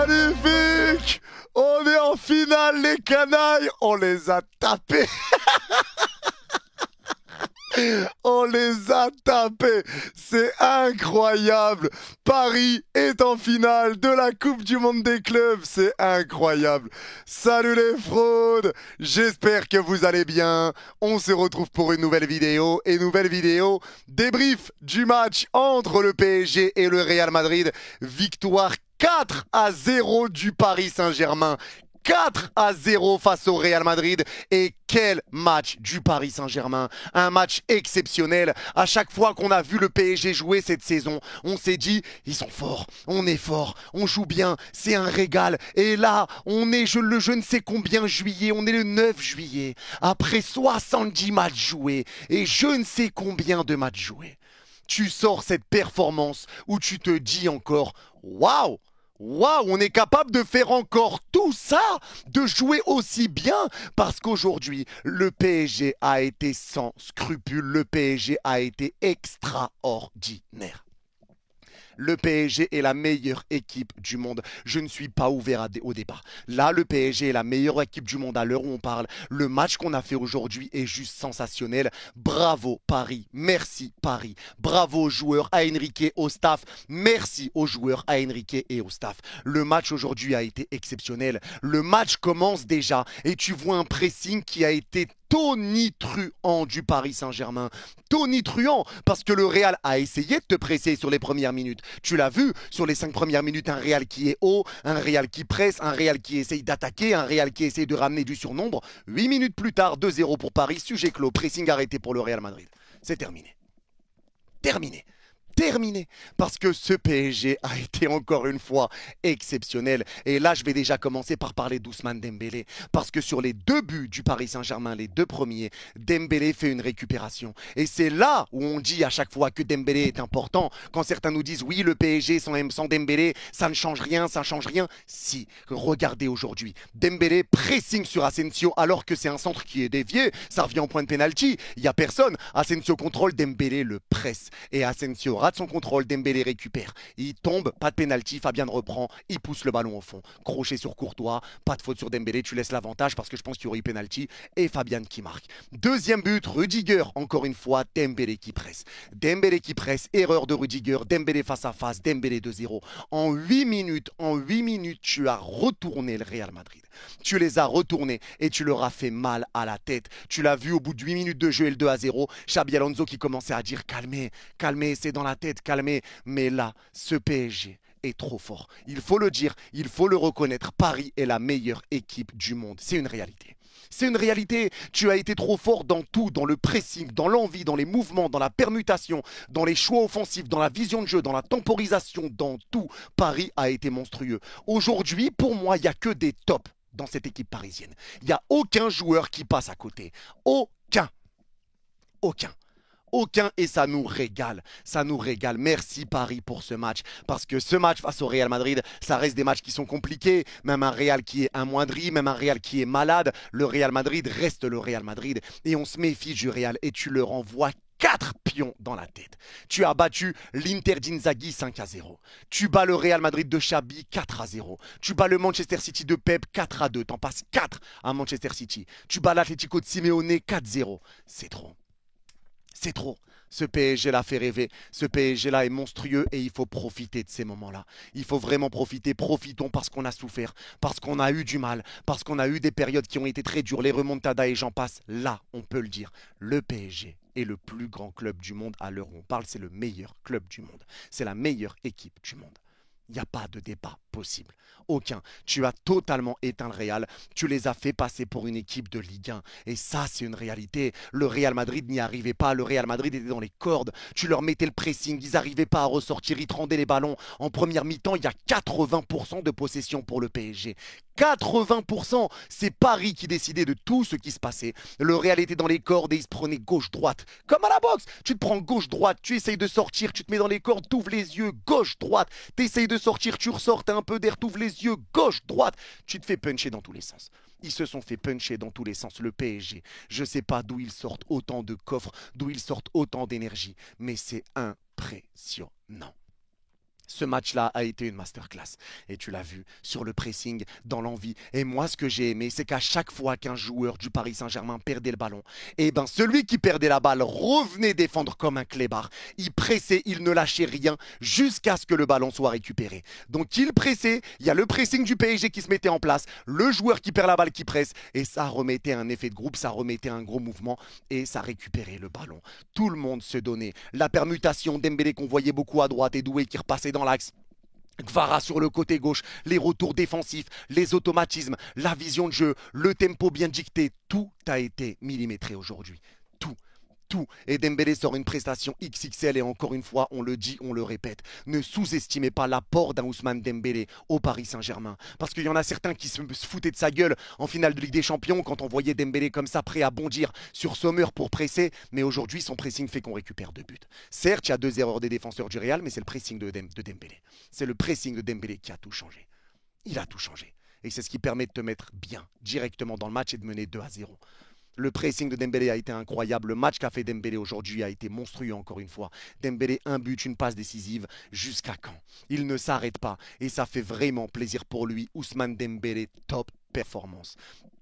Magnifique! On est en finale, les canailles! On les a tapés! On les a tapés! C'est incroyable! Paris est en finale de la Coupe du Monde des clubs! C'est incroyable! Salut les fraudes! J'espère que vous allez bien. On se retrouve pour une nouvelle vidéo. Et nouvelle vidéo, débrief du match entre le PSG et le Real Madrid. Victoire 4-0 du Paris Saint-Germain. 4-0 face au Real Madrid. Et quel match du Paris Saint-Germain. Un match exceptionnel. À chaque fois qu'on a vu le PSG jouer cette saison, on s'est dit, ils sont forts, on est fort, on joue bien, c'est un régal. Et là, on est le je ne sais combien juillet, on est le 9 juillet. Après 70 matchs joués et je ne sais combien de matchs joués. Tu sors cette performance où tu te dis encore, waouh! Waouh, on est capable de faire encore tout ça, de jouer aussi bien, parce qu'aujourd'hui, le PSG a été sans scrupule, le PSG a été extraordinaire. Le PSG est la meilleure équipe du monde. Je ne suis pas ouvert au débat. Là, le PSG est la meilleure équipe du monde à l'heure où on parle. Le match qu'on a fait aujourd'hui est juste sensationnel. Bravo Paris. Merci Paris. Bravo aux joueurs, à Enrique, au staff. Merci aux joueurs, à Enrique et au staff. Le match aujourd'hui a été exceptionnel. Le match commence déjà et tu vois un pressing qui a été tonitruant du Paris Saint-Germain. Tonitruant, parce que le Real a essayé de te presser sur les premières minutes. Tu l'as vu, sur les 5 premières minutes, un Real qui est haut, un Real qui presse, un Real qui essaye d'attaquer, un Real qui essaye de ramener du surnombre. 8 minutes plus tard, 2-0 pour Paris, sujet clos, pressing arrêté pour le Real Madrid. C'est terminé. Terminé. Terminé, parce que ce PSG a été encore une fois exceptionnel. Et là, je vais déjà commencer par parler d'Ousmane Dembélé, parce que sur les 2 buts du Paris Saint-Germain, les 2 premiers, Dembélé fait une récupération. Et c'est là où on dit à chaque fois que Dembélé est important. Quand certains nous disent oui, le PSG sans Dembélé, ça ne change rien, ça ne change rien. Si, regardez aujourd'hui, Dembélé pressing sur Asensio alors que c'est un centre qui est dévié, ça revient au point de pénalty. Il n'y a personne. Asensio contrôle, Dembélé le presse. Et Asensio rate son contrôle, Dembélé récupère. Il tombe, pas de pénalty, Fabien reprend, il pousse le ballon au fond. Crochet sur Courtois, pas de faute sur Dembélé, tu laisses l'avantage parce que je pense qu'il y aurait eu pénalty. Et Fabien qui marque. Deuxième but, Rudiger, encore une fois, Dembélé qui presse. Dembélé qui presse, erreur de Rudiger, Dembélé face à face, Dembélé 2-0. En 8 minutes, tu as retourné le Real Madrid. Tu les as retournés et tu leur as fait mal à la tête. Tu l'as vu au bout de 8 minutes de jeu et le 2-0. Xabi Alonso qui commençait à dire calmez, calmez, c'est dans la tête, calmez. Mais là, ce PSG est trop fort. Il faut le dire, il faut le reconnaître. Paris est la meilleure équipe du monde. C'est une réalité. C'est une réalité. Tu as été trop fort dans tout, dans le pressing, dans l'envie, dans les mouvements, dans la permutation, dans les choix offensifs, dans la vision de jeu, dans la temporisation, dans tout. Paris a été monstrueux. Aujourd'hui, pour moi, il n'y a que des tops dans cette équipe parisienne. Il n'y a aucun joueur qui passe à côté. Aucun. Aucun. Aucun, et ça nous régale. Ça nous régale. Merci Paris pour ce match. Parce que ce match face au Real Madrid, ça reste des matchs qui sont compliqués. Même un Real qui est amoindri, même un Real qui est malade. Le Real Madrid reste le Real Madrid. Et on se méfie du Real et tu leur envoies 4 pions dans la tête. Tu as battu l'Inter d'Inzaghi 5-0. Tu bats le Real Madrid de Xabi 4-0. Tu bats le Manchester City de Pep 4-2. T'en passes 4 à Manchester City. Tu bats l'Atlético de Simeone 4-0. C'est trop. C'est trop. Ce PSG-là fait rêver. Ce PSG-là est monstrueux et il faut profiter de ces moments-là. Il faut vraiment profiter. Profitons parce qu'on a souffert, parce qu'on a eu du mal, parce qu'on a eu des périodes qui ont été très dures, les remontadas et j'en passe. Là, on peut le dire, le PSG est le plus grand club du monde à l'heure où on parle. C'est le meilleur club du monde. C'est la meilleure équipe du monde. Il n'y a pas de débat possible. Aucun. Tu as totalement éteint le Real. Tu les as fait passer pour une équipe de Ligue 1. Et ça, c'est une réalité. Le Real Madrid n'y arrivait pas. Le Real Madrid était dans les cordes. Tu leur mettais le pressing. Ils n'arrivaient pas à ressortir. Ils te rendaient les ballons. En première mi-temps, il y a 80% de possession pour le PSG. 80%. C'est Paris qui décidait de tout ce qui se passait. Le Real était dans les cordes et il se prenait gauche-droite. Comme à la boxe. Tu te prends gauche-droite. Tu essayes de sortir. Tu te mets dans les cordes. Tu ouvres les yeux. Gauche-droite. Tu essayes de sortir. Tu ressors. T'as un peu d'air. Tu ouvres les yeux. Gauche-droite. Tu te fais puncher dans tous les sens. Ils se sont fait puncher dans tous les sens. Le PSG. Je ne sais pas d'où ils sortent autant de coffres. D'où ils sortent autant d'énergie. Mais c'est impressionnant. Ce match-là a été une masterclass. Et tu l'as vu sur le pressing, dans l'envie. Et moi, ce que j'ai aimé, c'est qu'à chaque fois qu'un joueur du Paris Saint-Germain perdait le ballon, eh ben, celui qui perdait la balle revenait défendre comme un clébard. Il pressait, il ne lâchait rien jusqu'à ce que le ballon soit récupéré. Donc il pressait, il y a le pressing du PSG qui se mettait en place, le joueur qui perd la balle qui presse, et ça remettait un effet de groupe, ça remettait un gros mouvement, et ça récupérait le ballon. Tout le monde se donnait. La permutation Dembélé qu'on voyait beaucoup à droite et Doué qui repassait dans l'axe. Gvara sur le côté gauche, les retours défensifs, les automatismes, la vision de jeu, le tempo bien dicté, tout a été millimétré aujourd'hui. Tout. Tout. Et Dembélé sort une prestation XXL et encore une fois, on le dit, on le répète. Ne sous-estimez pas l'apport d'un Ousmane Dembélé au Paris Saint-Germain. Parce qu'il y en a certains qui se foutaient de sa gueule en finale de Ligue des Champions quand on voyait Dembélé comme ça prêt à bondir sur Sommer pour presser. Mais aujourd'hui, son pressing fait qu'on récupère 2 buts. Certes, il y a 2 erreurs des défenseurs du Real, mais c'est le pressing de Dembélé. C'est le pressing de Dembélé qui a tout changé. Il a tout changé. Et c'est ce qui permet de te mettre bien directement dans le match et de mener 2-0. Le pressing de Dembélé a été incroyable. Le match qu'a fait Dembélé aujourd'hui a été monstrueux encore une fois. Dembélé, un but, une passe décisive. Jusqu'à quand? Il ne s'arrête pas. Et ça fait vraiment plaisir pour lui. Ousmane Dembélé, top performance.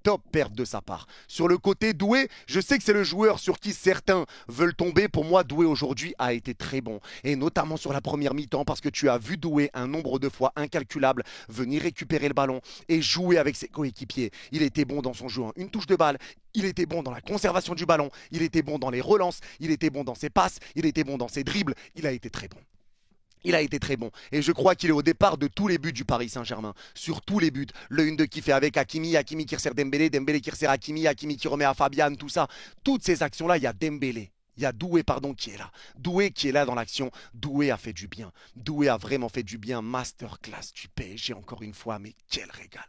Top perte de sa part. Sur le côté Doué, je sais que c'est le joueur sur qui certains veulent tomber. Pour moi, Doué aujourd'hui a été très bon. Et notamment sur la première mi-temps parce que tu as vu Doué un nombre de fois incalculable venir récupérer le ballon et jouer avec ses coéquipiers. Il était bon dans son jeu en une touche de balle. Il était bon dans la conservation du ballon. Il était bon dans les relances. Il était bon dans ses passes. Il était bon dans ses dribbles. Il a été très bon. Il a été très bon. Et je crois qu'il est au départ de tous les buts du Paris Saint-Germain. Sur tous les buts. Le 1-2 qui fait avec Hakimi, Hakimi qui resserre Dembélé, Dembélé qui resserre Hakimi, Hakimi qui remet à Fabian, tout ça. Toutes ces actions-là, il y a Dembélé. Il y a Doué, pardon, qui est là. Doué qui est là dans l'action. Doué a fait du bien. Doué a vraiment fait du bien. Masterclass du PSG, encore une fois. Mais quel régal.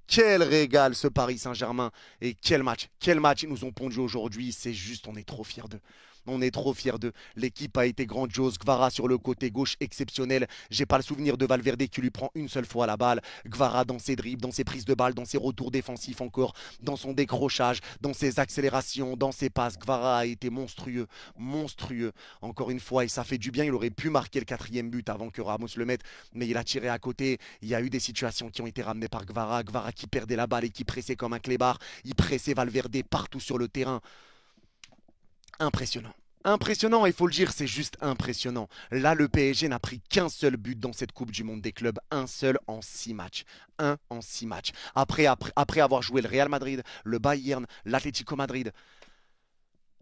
Quel régal ce Paris Saint-Germain. Et quel match. Quel match ils nous ont pondu aujourd'hui. C'est juste, on est trop fiers d'eux. On est trop fiers d'eux. L'équipe a été grandiose. Gvara sur le côté gauche, exceptionnel. J'ai pas le souvenir de Valverde qui lui prend une seule fois la balle. Gvara dans ses dribbles, dans ses prises de balle, dans ses retours défensifs encore, dans son décrochage, dans ses accélérations, dans ses passes. Gvara a été monstrueux. Monstrueux. Encore une fois, et ça fait du bien. Il aurait pu marquer le 4e but avant que Ramos le mette, mais il a tiré à côté. Il y a eu des situations qui ont été ramenées par Gvara. Gvara qui perdait la balle et qui pressait comme un clébard. Il pressait Valverde partout sur le terrain. Impressionnant. Impressionnant, il faut le dire, c'est juste impressionnant. Là, le PSG n'a pris qu'un seul but dans cette Coupe du Monde des clubs. Un seul en 6 matchs. Un en 6 matchs. Après avoir joué le Real Madrid, le Bayern, l'Atlético Madrid.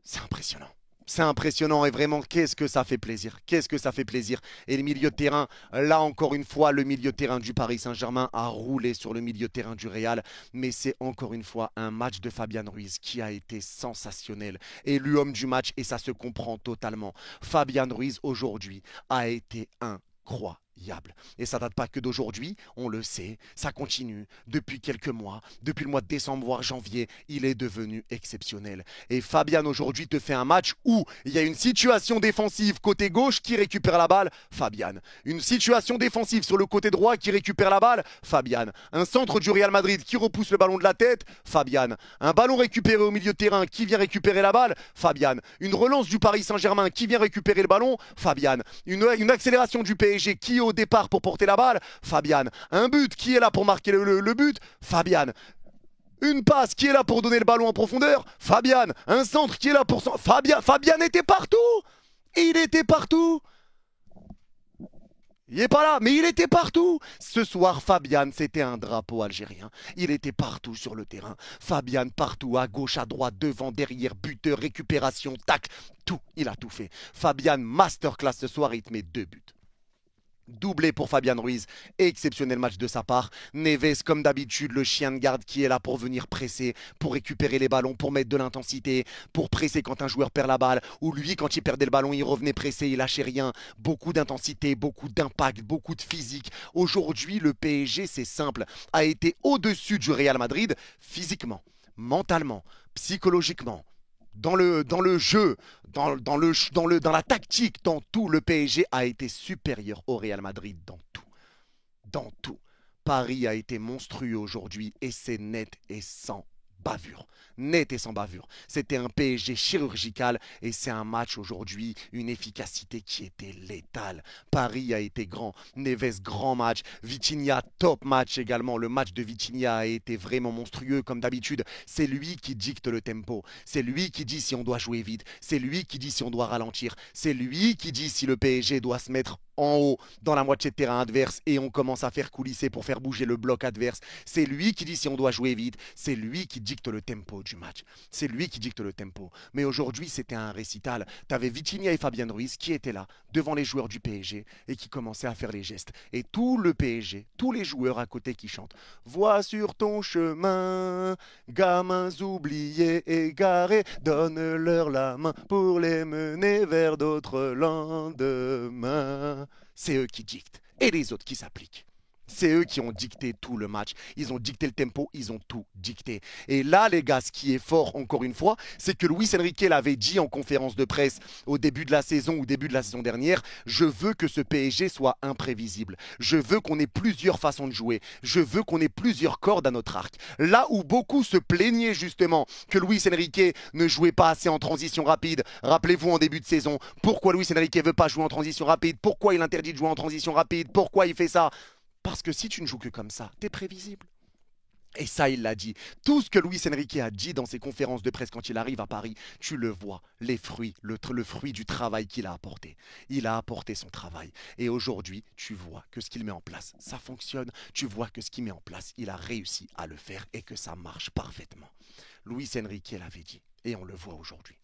C'est impressionnant. C'est impressionnant et vraiment, qu'est-ce que ça fait plaisir. Qu'est-ce que ça fait plaisir. Et le milieu de terrain, là encore une fois, le milieu de terrain du Paris Saint-Germain a roulé sur le milieu de terrain du Real. Mais c'est encore une fois un match de Fabian Ruiz qui a été sensationnel. Élu homme du match et ça se comprend totalement. Fabian Ruiz aujourd'hui a été incroyable. Et ça date pas que d'aujourd'hui, on le sait, ça continue depuis quelques mois, depuis le mois de décembre voire janvier, il est devenu exceptionnel. Et Fabian aujourd'hui te fait un match où il y a une situation défensive côté gauche qui récupère la balle, Fabian. Une situation défensive sur le côté droit qui récupère la balle, Fabian. Un centre du Real Madrid qui repousse le ballon de la tête, Fabian. Un ballon récupéré au milieu de terrain qui vient récupérer la balle, Fabian. Une relance du Paris Saint-Germain qui vient récupérer le ballon, Fabian. Une accélération du PSG qui au départ pour porter la balle, Fabian. Un but qui est là pour marquer le but, Fabian. Une passe qui est là pour donner le ballon en profondeur, Fabian. Un centre qui est là pour... Fabian était partout. Il était partout. Il n'est pas là, mais il était partout. Ce soir, Fabian, c'était un drapeau algérien. Il était partout sur le terrain. Fabian partout, à gauche, à droite, devant, derrière, buteur, récupération, tac, tout. Il a tout fait. Fabian, masterclass ce soir, il te met 2 buts. Doublé pour Fabian Ruiz, exceptionnel match de sa part. Neves, comme d'habitude, le chien de garde qui est là pour venir presser, pour récupérer les ballons, pour mettre de l'intensité, pour presser quand un joueur perd la balle, ou lui, quand il perdait le ballon, il revenait presser, il lâchait rien. Beaucoup d'intensité, beaucoup d'impact, beaucoup de physique. Aujourd'hui, le PSG, c'est simple, a été au-dessus du Real Madrid, physiquement, mentalement, psychologiquement. Dans le jeu, dans la tactique, dans tout, le PSG a été supérieur au Real Madrid, dans tout. Dans tout. Paris a été monstrueux aujourd'hui et c'est net et sans bavure. Net et sans bavure. C'était un PSG chirurgical et c'est un match aujourd'hui, une efficacité qui était létale. Paris a été grand, Neves grand match, Vitinha top match également. Le match de Vitinha a été vraiment monstrueux comme d'habitude. C'est lui qui dicte le tempo, c'est lui qui dit si on doit jouer vite, c'est lui qui dit si on doit ralentir, c'est lui qui dit si le PSG doit se mettre en haut dans la moitié de terrain adverse et on commence à faire coulisser pour faire bouger le bloc adverse. C'est lui qui dit si on doit jouer vite, c'est lui qui dicte le tempo du match. C'est lui qui dicte le tempo. Mais aujourd'hui, c'était un récital. Tu avais Vitinha et Fabien Ruiz qui étaient là, devant les joueurs du PSG et qui commençaient à faire les gestes. Et tout le PSG, tous les joueurs à côté qui chantent. Vois sur ton chemin, gamins oubliés, égarés, donne-leur la main pour les mener vers d'autres lendemains. C'est eux qui dictent et les autres qui s'appliquent. C'est eux qui ont dicté tout le match. Ils ont dicté le tempo, ils ont tout dicté. Et là, les gars, ce qui est fort, encore une fois, c'est que Luis Enrique l'avait dit en conférence de presse au début de la saison ou début de la saison dernière. Je veux que ce PSG soit imprévisible. Je veux qu'on ait plusieurs façons de jouer. Je veux qu'on ait plusieurs cordes à notre arc. Là où beaucoup se plaignaient justement que Luis Enrique ne jouait pas assez en transition rapide. Rappelez-vous en début de saison, pourquoi Luis Enrique ne veut pas jouer en transition rapide? Pourquoi il interdit de jouer en transition rapide? Pourquoi il fait ça? Parce que si tu ne joues que comme ça, t'es prévisible. Et ça, il l'a dit. Tout ce que Luis Enrique a dit dans ses conférences de presse quand il arrive à Paris, tu le vois, les fruits, le fruit du travail qu'il a apporté. Il a apporté son travail. Et aujourd'hui, tu vois que ce qu'il met en place, ça fonctionne. Tu vois que ce qu'il met en place, il a réussi à le faire et que ça marche parfaitement. Luis Enrique l'avait dit. Et on le voit aujourd'hui.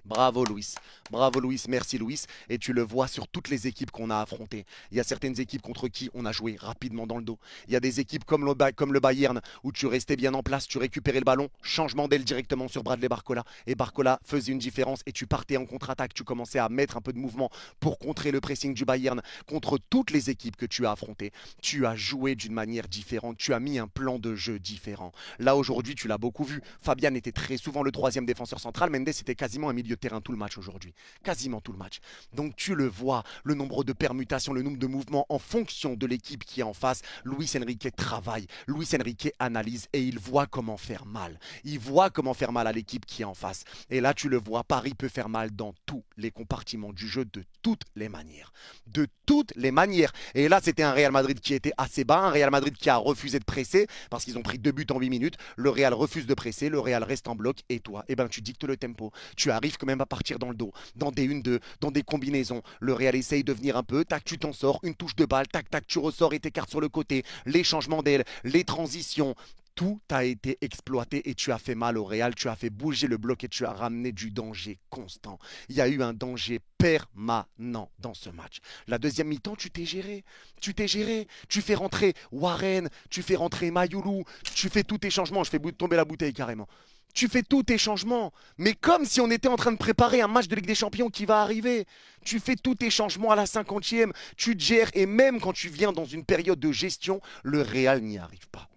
Bravo Luis, merci Luis. Et tu le vois sur toutes les équipes qu'on a affrontées. Il y a certaines équipes contre qui on a joué rapidement dans le dos. Il y a des équipes comme le Bayern où tu restais bien en place, tu récupérais le ballon, changement d'aile directement sur Bradley Barcola. Et Barcola faisait une différence et tu partais en contre-attaque. Tu commençais à mettre un peu de mouvement pour contrer le pressing du Bayern. Contre toutes les équipes que tu as affrontées, tu as joué d'une manière différente. Tu as mis un plan de jeu différent. Là aujourd'hui, tu l'as beaucoup vu. Fabian était très souvent le troisième défenseur central. Mendes était quasiment un milieu de terrain tout le match aujourd'hui, quasiment tout le match. Donc tu le vois, le nombre de permutations, le nombre de mouvements en fonction de l'équipe qui est en face. Luis Enrique travaille, Luis Enrique analyse et il voit comment faire mal. Il voit comment faire mal à l'équipe qui est en face. Et là tu le vois, Paris peut faire mal dans tous les compartiments du jeu de toutes les manières. De toutes les manières. Et là c'était un Real Madrid qui était assez bas, un Real Madrid qui a refusé de presser parce qu'ils ont pris 2 buts en 8 minutes. Le Real refuse de presser, le Real reste en bloc et toi, eh ben, tu dictes le tempo. Tu arrives quand même à partir dans le dos, dans des 1-2, dans des combinaisons. Le Real essaye de venir un peu, tac, tu t'en sors, une touche de balle, tac, tac, tu ressors et t'écartes sur le côté. Les changements d'aile, les transitions, tout a été exploité et tu as fait mal au Real, tu as fait bouger le bloc et tu as ramené du danger constant. Il y a eu un danger permanent dans ce match. La deuxième mi-temps, tu t'es géré. Tu fais rentrer Warren, tu fais rentrer Mayoulou, tu fais tous tes changements. Je fais tomber la bouteille carrément. Tu fais tous tes changements, mais comme si on était en train de préparer un match de Ligue des Champions qui va arriver. Tu fais tous tes changements à la 50e, tu te gères et même quand tu viens dans une période de gestion, le Real n'y arrive pas.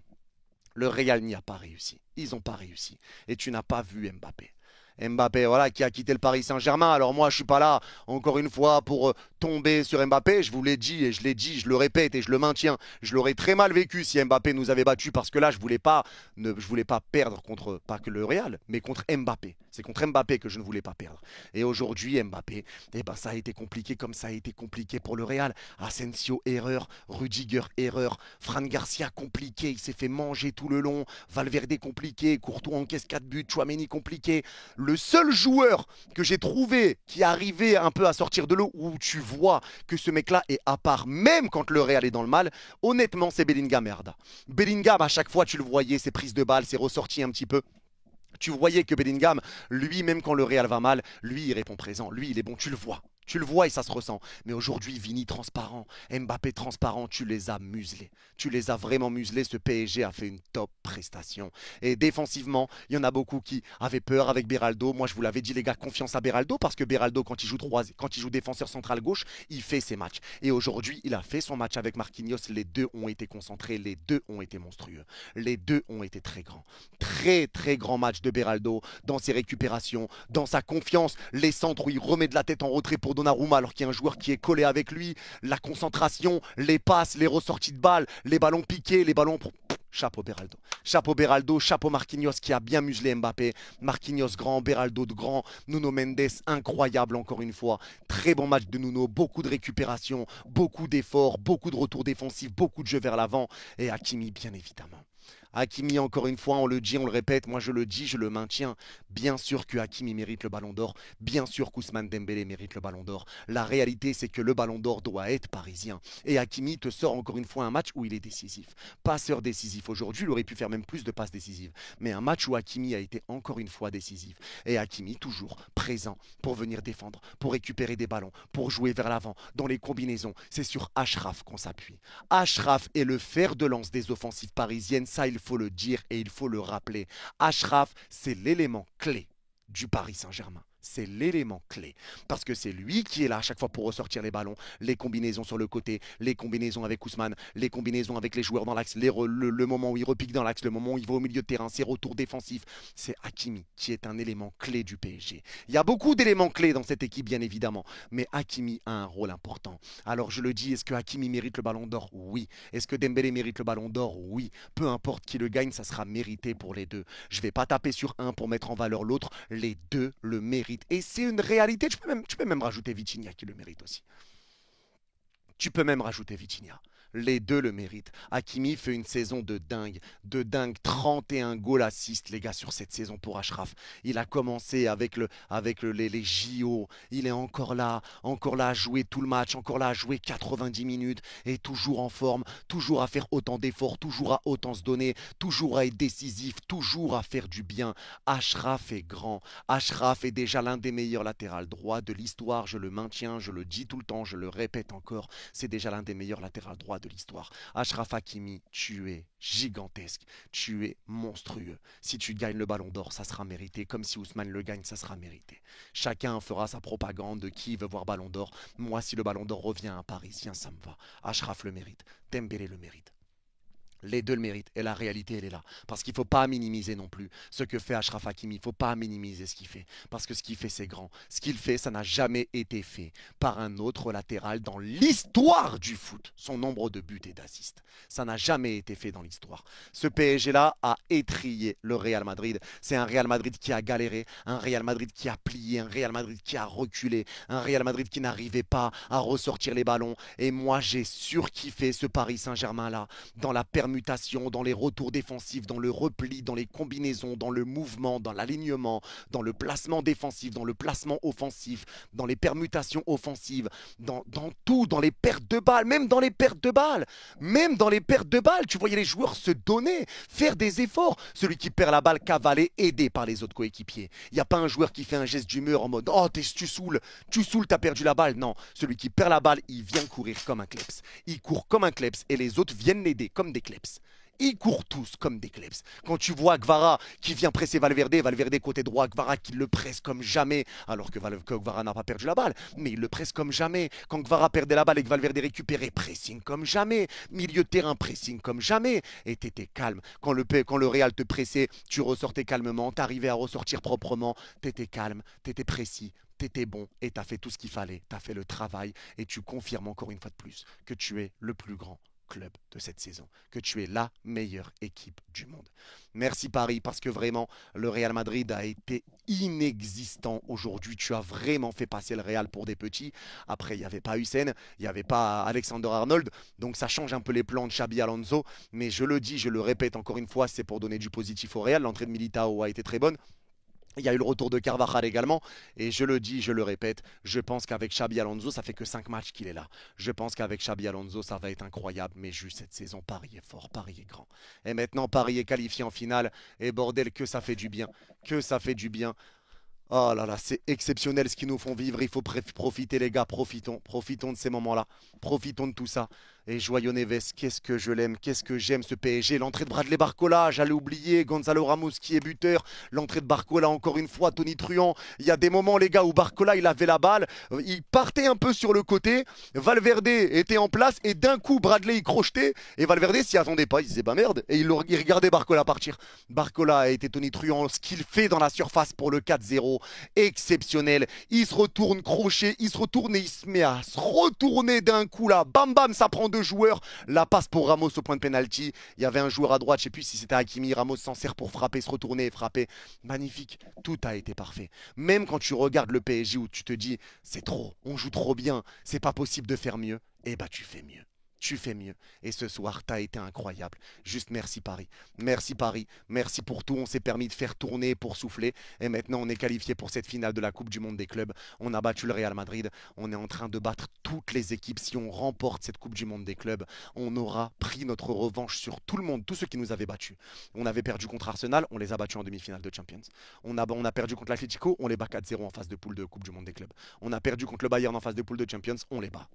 Le Real n'y a pas réussi. Ils n'ont pas réussi. Et tu n'as pas vu Mbappé. Mbappé, voilà, qui a quitté le Paris Saint-Germain. Alors moi, je suis pas là, encore une fois, pour tomber sur Mbappé. Je vous l'ai dit et je l'ai dit, je le répète et je le maintiens. Je l'aurais très mal vécu si Mbappé nous avait battus parce que là, je voulais pas perdre contre, pas que le Real, mais contre Mbappé. C'est contre Mbappé que je ne voulais pas perdre. Et aujourd'hui, Mbappé, eh ben, ça a été compliqué comme ça a été compliqué pour le Real. Asensio, erreur. Rudiger, erreur. Fran Garcia, compliqué. Il s'est fait manger tout le long. Valverde, compliqué. Courtois encaisse 4 buts. Chouameni, compliqué. Le seul joueur que j'ai trouvé qui arrivait un peu à sortir de l'eau, où tu vois que ce mec-là est à part, même quand le Real est dans le mal, honnêtement, c'est Bellingham et Arda. Bellingham, à chaque fois, tu le voyais, ses prises de balles, ses ressorties un petit peu. Tu voyais que Bellingham, lui, même quand le Real va mal, lui, il répond présent. Lui, il est bon, tu le vois. Tu le vois et ça se ressent. Mais aujourd'hui, Vini transparent, Mbappé transparent, tu les as muselés. Tu les as vraiment muselés. Ce PSG a fait une top prestation. Et défensivement, il y en a beaucoup qui avaient peur avec Beraldo. Moi, je vous l'avais dit, les gars, confiance à Beraldo parce que Beraldo, quand il joue défenseur central gauche, il fait ses matchs. Et aujourd'hui, il a fait son match avec Marquinhos. Les deux ont été concentrés. Les deux ont été monstrueux. Les deux ont été très grands. Très, très grand match de Beraldo dans ses récupérations, dans sa confiance. Les centres où il remet de la tête en retrait pour Donnarumma alors qu'il y a un joueur qui est collé avec lui, la concentration, les passes, les ressorties de balles, les ballons piqués, les ballons Chapeau Beraldo. Chapeau Beraldo, chapeau Marquinhos qui a bien muselé Mbappé. Marquinhos grand, Beraldo de grand, Nuno Mendes incroyable encore une fois. Très bon match de Nuno, beaucoup de récupération, beaucoup d'efforts, beaucoup de retours défensifs, beaucoup de jeux vers l'avant. Et Hakimi bien évidemment. Hakimi, encore une fois, on le dit, on le répète, moi je le dis, je le maintiens. Bien sûr que Hakimi mérite le ballon d'or, bien sûr qu'Ousmane Dembélé mérite le ballon d'or. La réalité, c'est que le ballon d'or doit être parisien. Et Hakimi te sort encore une fois un match où il est décisif. Passeur décisif aujourd'hui, il aurait pu faire même plus de passes décisives. Mais un match où Hakimi a été encore une fois décisif. Et Hakimi, toujours présent pour venir défendre, pour récupérer des ballons, pour jouer vers l'avant, dans les combinaisons. C'est sur Achraf qu'on s'appuie. Achraf est le fer de lance des offensives parisiennes, ça il faut le dire et il faut le rappeler. Achraf, c'est l'élément clé du Paris Saint-Germain. C'est l'élément clé. Parce que c'est lui qui est là à chaque fois pour ressortir les ballons, les combinaisons sur le côté, les combinaisons avec Ousmane, les combinaisons avec les joueurs dans l'axe, le moment où il repique dans l'axe, le moment où il va au milieu de terrain, ses retours défensifs. C'est Hakimi qui est un élément clé du PSG. Il y a beaucoup d'éléments clés dans cette équipe, bien évidemment, mais Hakimi a un rôle important. Alors je le dis, est-ce que Hakimi mérite le ballon d'or? Oui. Est-ce que Dembélé mérite le ballon d'or? Oui. Peu importe qui le gagne, ça sera mérité pour les deux. Je ne vais pas taper sur un pour mettre en valeur l'autre. Les deux le méritent. Et c'est une réalité. Tu peux même rajouter Vitinha qui le mérite aussi. Tu peux même rajouter Vitinha. Les deux le méritent. Hakimi fait une saison de dingue. De dingue. 31 goals assists, les gars, sur cette saison pour Achraf. Il a commencé avec les JO. Il est encore là à jouer tout le match, encore là à jouer 90 minutes. Et toujours en forme, toujours à faire autant d'efforts, toujours à autant se donner, toujours à être décisif, toujours à faire du bien. Achraf est grand. Achraf est déjà l'un des meilleurs latérales droits de l'histoire. Je le maintiens, je le dis tout le temps, je le répète encore. C'est déjà l'un des meilleurs latérales droits de l'histoire. Achraf Hakimi, tu es gigantesque, tu es monstrueux. Si tu gagnes le ballon d'or, ça sera mérité, comme si Ousmane le gagne, ça sera mérité. Chacun fera sa propagande de qui veut voir ballon d'or. Moi, si le ballon d'or revient à un Parisien, ça me va. Achraf le mérite, Dembélé le mérite. Les deux le méritent et la réalité elle est là. Parce qu'il ne faut pas minimiser non plus ce que fait Achraf Hakimi. Il ne faut pas minimiser ce qu'il fait. Parce que ce qu'il fait c'est grand. Ce qu'il fait ça n'a jamais été fait par un autre latéral dans l'histoire du foot. Son nombre de buts et d'assists. Ça n'a jamais été fait dans l'histoire. Ce PSG là a étrillé le Real Madrid. C'est un Real Madrid qui a galéré. Un Real Madrid qui a plié. Un Real Madrid qui a reculé. Un Real Madrid qui n'arrivait pas à ressortir les ballons. Et moi j'ai surkiffé ce Paris Saint-Germain là dans la permutation, dans les retours défensifs, dans le repli, dans les combinaisons, dans le mouvement, dans l'alignement, dans le placement défensif, dans le placement offensif, dans les permutations offensives, dans tout, dans les pertes de balles, même dans les pertes de balles. Même dans les pertes de balles, tu voyais les joueurs se donner, faire des efforts. Celui qui perd la balle, cavaler, aidé par les autres coéquipiers. Il n'y a pas un joueur qui fait un geste d'humeur en mode « Oh, tu saoules, t'as perdu la balle ». Non, celui qui perd la balle, il vient courir comme un kleps. Il court comme un kleps et les autres viennent l'aider comme des kleps. Ils courent tous comme des kleps. Quand tu vois Kvara qui vient presser Valverde côté droit, Kvara qui le presse comme jamais, alors que Kvara n'a pas perdu la balle, mais il le presse comme jamais. Quand Kvara perdait la balle et que Valverde récupérait, pressing comme jamais. Milieu de terrain, pressing comme jamais. Et t'étais calme. Quand le Real te pressait, tu ressortais calmement, t'arrivais à ressortir proprement, t'étais calme, t'étais précis. T'étais bon et t'as fait tout ce qu'il fallait. T'as fait le travail et tu confirmes encore une fois de plus que tu es le plus grand club de cette saison, que tu es la meilleure équipe du monde. Merci Paris, parce que vraiment, le Real Madrid a été inexistant aujourd'hui. Tu as vraiment fait passer le Real pour des petits. Après, il n'y avait pas Hussein, il n'y avait pas Alexander-Arnold, donc ça change un peu les plans de Xabi Alonso, mais je le dis, je le répète encore une fois, c'est pour donner du positif au Real. L'entrée de Militao a été très bonne. Il y a eu le retour de Carvajal également. Et je le dis, je le répète, je pense qu'avec Xabi Alonso, ça fait que 5 matchs qu'il est là. Je pense qu'avec Xabi Alonso, ça va être incroyable. Mais juste cette saison, Paris est fort, Paris est grand. Et maintenant, Paris est qualifié en finale. Et bordel, que ça fait du bien. Que ça fait du bien. Oh là là, c'est exceptionnel ce qu'ils nous font vivre. Il faut profiter, les gars. Profitons de ces moments-là. Profitons de tout ça. Et Joyeux Neves, qu'est-ce que je l'aime, qu'est-ce que j'aime ce PSG. L'entrée de Bradley Barcola, j'allais oublier. Gonzalo Ramos qui est buteur. L'entrée de Barcola, encore une fois, Tony Truant. Il y a des moments, les gars, où Barcola, il avait la balle. Il partait un peu sur le côté. Valverde était en place. Et d'un coup, Bradley, il crochetait. Et Valverde s'y attendait pas. Il disait, bah merde. Et il regardait Barcola partir. Barcola a été Tony Truant. Ce qu'il fait dans la surface pour le 4-0, exceptionnel. Il se retourne crochet. Il se retourne et il se met à se retourner d'un coup là. Bam bam, ça prend de joueurs. La passe pour Ramos au point de pénalty. Il y avait un joueur à droite, je ne sais plus si c'était Hakimi. Ramos s'en sert pour frapper, se retourner et frapper. Magnifique. Tout a été parfait. Même quand tu regardes le PSG où tu te dis c'est trop, on joue trop bien, c'est pas possible de faire mieux, eh bah tu fais mieux. Tu fais mieux. Et ce soir, t'as été incroyable. Juste merci Paris. Merci Paris. Merci pour tout. On s'est permis de faire tourner pour souffler. Et maintenant, on est qualifié pour cette finale de la Coupe du Monde des clubs. On a battu le Real Madrid. On est en train de battre toutes les équipes. Si on remporte cette Coupe du Monde des clubs, on aura pris notre revanche sur tout le monde, tous ceux qui nous avaient battus. On avait perdu contre Arsenal. On les a battus en demi-finale de Champions. On a perdu contre l'Atlético. On les bat 4-0 en phase de poule de Coupe du Monde des clubs. On a perdu contre le Bayern en phase de poule de Champions. On les bat.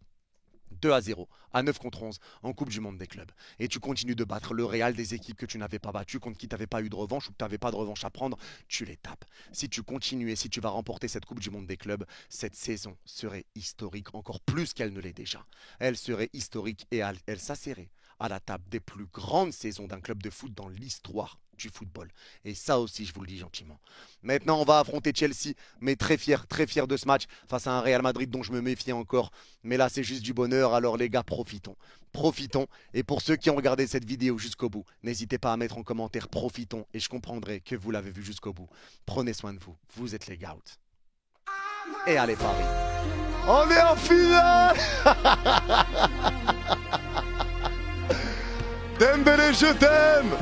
2-0, à 9 contre 11 en Coupe du Monde des clubs. Et tu continues de battre le Real des équipes que tu n'avais pas battues, contre qui tu n'avais pas eu de revanche ou que tu n'avais pas de revanche à prendre, tu les tapes. Si tu continues et si tu vas remporter cette Coupe du Monde des clubs, cette saison serait historique, encore plus qu'elle ne l'est déjà. Elle serait historique et elle s'asserrait à la table des plus grandes saisons d'un club de foot dans l'histoire du football. Et ça aussi, je vous le dis gentiment. Maintenant, on va affronter Chelsea, mais très fier de ce match face à un Real Madrid dont je me méfiais encore. Mais là, c'est juste du bonheur. Alors les gars, profitons. Profitons. Et pour ceux qui ont regardé cette vidéo jusqu'au bout, n'hésitez pas à mettre en commentaire profitons et je comprendrai que vous l'avez vu jusqu'au bout. Prenez soin de vous. Vous êtes les Gouts. Et allez Paris. On est en finale. Dembélé, je t'aime.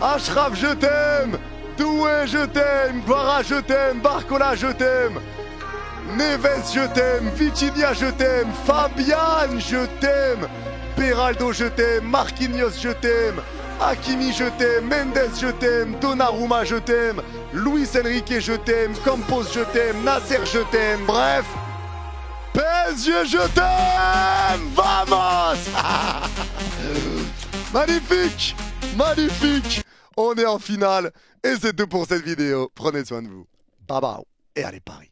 Achraf, je t'aime. Doué, je t'aime. Vara, je t'aime. Barcola, je t'aime. Neves, je t'aime. Vitinha, je t'aime. Fabian, je t'aime. Beraldo, je t'aime. Marquinhos, je t'aime. Hakimi, je t'aime. Mendes, je t'aime. Donnarumma, je t'aime. Luis Enrique, je t'aime. Campos, je t'aime. Nasser, je t'aime. Bref. PSG, je t'aime. Vamos. Magnifique. Magnifique. On est en finale et c'est tout pour cette vidéo. Prenez soin de vous. Bye bye et allez Paris.